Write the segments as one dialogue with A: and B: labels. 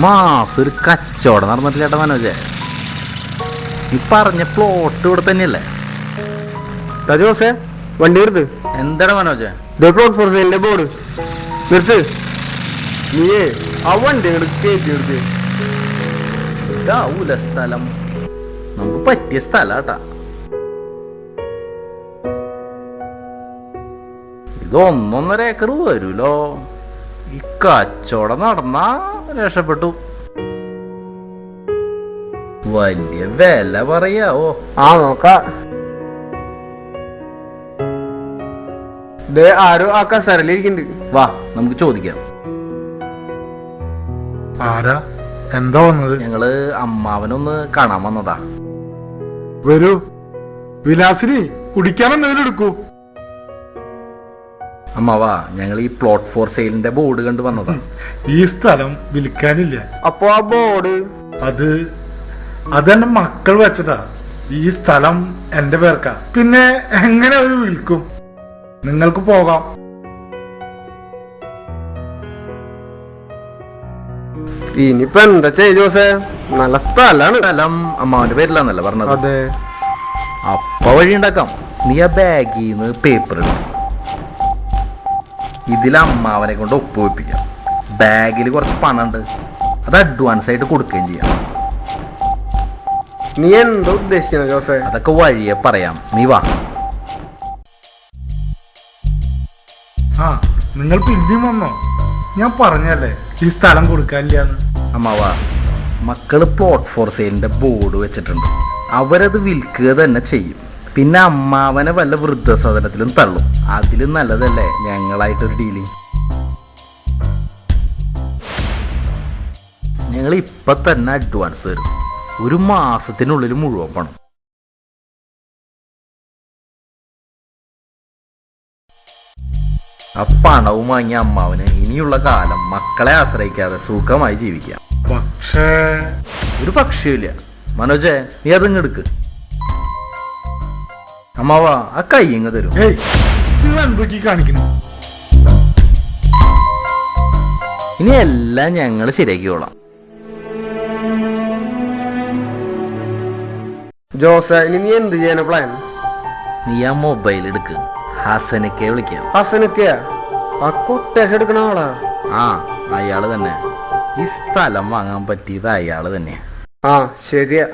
A: മാസം ഒരു കച്ചവടം നടന്നിട്ടില്ല ചേട്ടാ മനോജെ. ഈ പറഞ്ഞ പ്ലോട്ട് ഇവിടെ തന്നെയല്ലേ?
B: രാജോസേ വണ്ടി നിർത്ത്.
A: എന്താടാ മനോജെ?
B: പ്ലോട്ട് ഫോർ സെയിലിന്റെ ബോർഡ് നിർത്ത്. നീയേ ആ വണ്ടി കയറ്റി നിർത്ത്.
A: ഇതാവൂല സ്ഥലം, നമുക്ക് പറ്റിയ സ്ഥലാട്ടാ. ഇത് 1.5 ഏക്കർ വരൂലോ. ഈ കച്ചവടം നടന്നാ രക്ഷപ്പെട്ടു. വലിയ വില പറയാവോ?
B: ആ നോക്ക. ആരോ ആ കസേരയിലിരിക്കുന്നുണ്ട്.
A: വാ നമുക്ക് ചോദിക്കാം.
C: ആരാ? എന്താ വന്നത്?
A: ഞങ്ങള് അമ്മാവനൊന്ന് കാണാൻ വന്നതാ.
C: വരൂ. വിലാസിനി കുടിക്കാൻ എന്തെങ്കിലും എടുക്കൂ.
A: അമ്മാവാ, ഞങ്ങൾ ഈ പ്ലോട്ട് ഫോർ സെയിലിന്റെ ബോർഡ് കണ്ടു വന്നതാ.
C: ഈ സ്ഥലം വിൽക്കാനില്ല.
B: അപ്പൊ ആ ബോർഡ്
C: അതെന്റെ മക്കൾ വെച്ചതാ. ഈ സ്ഥലം എന്റെ പേർക്കാ. പിന്നെ എങ്ങനെ അവര് വിൽക്കും? നിങ്ങൾക്ക് പോകാം.
B: ഇനിയിപ്പൊ എന്താ ചെയ്തോസേ? നല്ല സ്ഥലാണ്.
A: സ്ഥലം അമ്മാവന്റെ പേരിലാന്നല്ലേ പറഞ്ഞത്?
B: അതെ.
A: അപ്പ വഴി ഉണ്ടാക്കാം. നീ ആ ബാഗിന്ന് പേപ്പർ ഇടും, ഇതിൽ അമ്മാവനെ കൊണ്ട് ഒപ്പുവെപ്പിക്കാം. ബാഗിൽ കുറച്ച് പണം ഉണ്ട്, അത് അഡ്വാൻസ് ആയിട്ട് കൊടുക്കുകയും ചെയ്യാം.
B: നീ എന്താ ഉദ്ദേശിക്കുന്നത് ജോസേ?
A: അതൊക്കെ വഴിയെ പറയാം, നീ വാ.
C: ആ, നിങ്ങൾ പിന്നെയും വന്നോ? ഞാൻ പറഞ്ഞല്ലേ ഈ സ്ഥലം കൊടുക്കാനില്ലാന്ന്.
A: അമ്മാവാ, മക്കള് പ്ലോട്ട് ഫോർ സെയിലിന്റെ ബോർഡ് വെച്ചിട്ടുണ്ട്. അവരത് വിൽക്കുക തന്നെ ചെയ്യും. പിന്നെ അമ്മാവനെ വല്ല വൃദ്ധസദനത്തിലും തള്ളും. അതിലും നല്ലതല്ലേ ഞങ്ങളായിട്ടൊരു ഡീലിങ്. ഞങ്ങൾ ഇപ്പൊ തന്നെ അഡ്വാൻസ് തരും, 1 മാസത്തിനുള്ളിൽ മുഴുവൻ പണം. ആ പണവും വാങ്ങിയ അമ്മാവന് ഇനിയുള്ള കാലം മക്കളെ ആശ്രയിക്കാതെ സുഖമായി ജീവിക്കാം.
C: പക്ഷേ
A: ഒരു പക്ഷിയില്ല മനോജെ, നീ അതിങ്ങ് എടുക്ക്. അമ്മാവാ, ആ കൈ ഇങ്ങ് തരും.
C: ഏയ്, നിങ്ങൾ എന്തൊക്കെ കാണിക്കുന്നു?
A: ഇനി എല്ലാം ഞങ്ങൾ ശരിയാക്കിക്കോളാം.
B: ജോസേ, ഇനി നീ എന്ത് ചെയ്യാനാ പ്ലാൻ?
A: നീ ആ മൊബൈൽ എടുക്ക്, ഹസനക്കെ വിളിക്കാം.
B: ഹസനൊക്കെയാ? ആ കൊട്ടേഷൻ എടുക്കണ ആളാ?
A: ആ, അയാള് തന്നെ. ഈ സ്ഥലം വാങ്ങാൻ പറ്റിയത് അയാള് തന്നെ.
B: ആ ശരിയാ.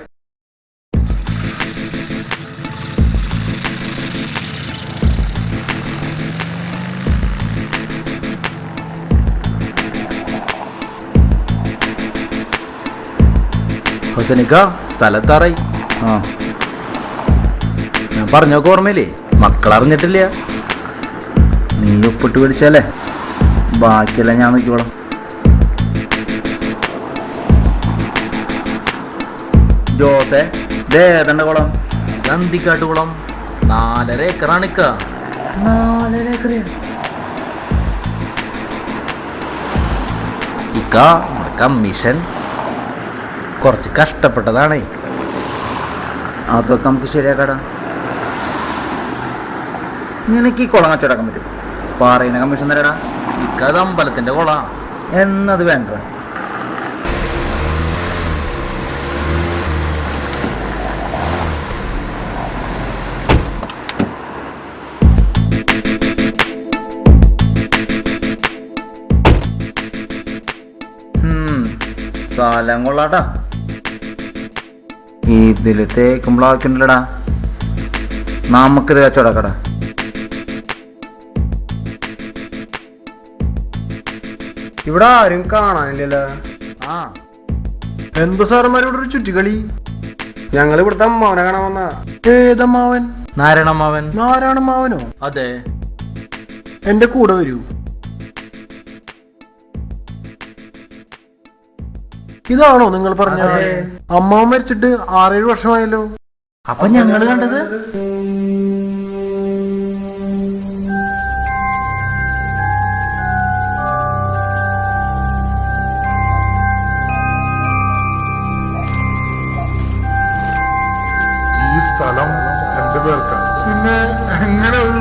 A: ഹസനിക്ക, സ്ഥലത്താറായി. ആ, ഞാൻ പറഞ്ഞൊക്കെ ഓർമ്മയില്ലേ? മക്കളറിഞ്ഞിട്ടില്ല. നീ ഒപ്പിട്ട് പിടിച്ചാലേ ബാക്കിയെല്ലാം ഞാൻ നോക്കിക്കോളാം. ജോസേ, ദേതണ്ട കുളം? ഗന്ധിക്കാട്ട് കുളം. 4.5 ഏക്കറാണിക്ക. 4.5 ഏക്കർ ഇക്ക. കമ്മീഷൻ കുറച്ച് കഷ്ടപ്പെട്ടതാണേ, അതൊക്കെ നമുക്ക് ശരിയാക്കാടാ. നിനക്ക് ഈ കുളം കച്ചവടക്കാൻ പറ്റും? പറയുന്ന കമ്മീഷൻ തരാടാ. ഇക്ക അത് അമ്പലത്തിന്റെ കുള, എന്നത് വേണ്ട. സ്ഥലം കൊള്ളാട്ടാ. ഇതില് തേക്കുമ്പോളാക്കുണ്ടല്ലടാ. നമുക്കിത് കച്ചവടക്കടാ.
B: ഇവിടെ ആരും കാണാനില്ലല്ലോ.
A: ആ,
B: എന്ത് സാറന്മാർ ഇവിടെ ഒരു ചുറ്റിക്കളി? ഞങ്ങൾ ഇവിടുത്തെ അമ്മാവനെ കാണാൻ വന്ന.
C: ഏതമ്മാവൻ?
A: നാരായണമ്മാവൻ.
B: നാരായണമ്മാവനോ?
A: അതെ.
B: എന്റെ കൂടെ വരൂ. ഇതാണോ നിങ്ങൾ പറഞ്ഞ അമ്മാവൻ മരിച്ചിട്ട് 6-7 വർഷമായല്ലോ?
A: അപ്പൊ ഞങ്ങള് കണ്ടത്
C: ഈ സ്ഥലം എന്റെ പേർക്കാണ്. പിന്നെ എങ്ങനെ ഒരു